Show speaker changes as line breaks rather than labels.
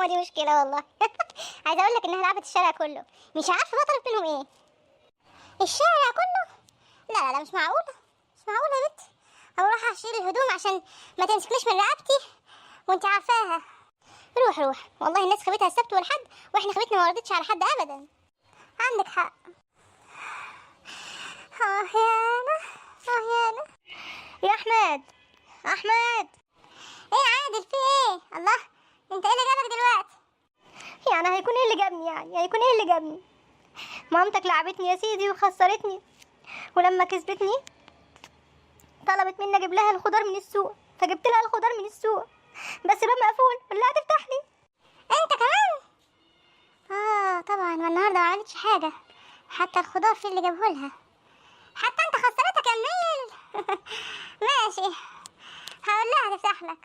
دي مشكله والله. عايزه اقول لك انها لعبت الشارع كله، مش عارفه بقى طلبت منهم ايه. الشارع كله؟ لا لا لا، مش معقوله، مش معقوله يا بنتي. اروح اشيل الهدوم عشان ما تمسكنيش من رقبتي وانت عارفاها. روح روح، والله الناس خبتها السبت والحد، واحنا خبتنا ما وردتش على حد ابدا. عندك حق. يانا يانا. يا احمد، احمد. ايه يا عادل، في ايه؟ الله، انت ايه اللي جابك دلوقتي؟ يعني هيكون ايه اللي جابني؟ يعني هيكون ايه اللي جابني؟ مامتك لعبتني يا سيدي وخسرتني، ولما كسبتني طلبت مني اجيب لها الخضار من السوق، فجبت لها الخضار من السوق، بس الباب مقفول ولا هتفتح لي؟ انت كمان؟ طبعا، والنهارده ما عملتش حاجه، حتى الخضار في اللي جابه لها، حتى انت خسرتك يا منيل. ماشي، هقول لها تفتح لك.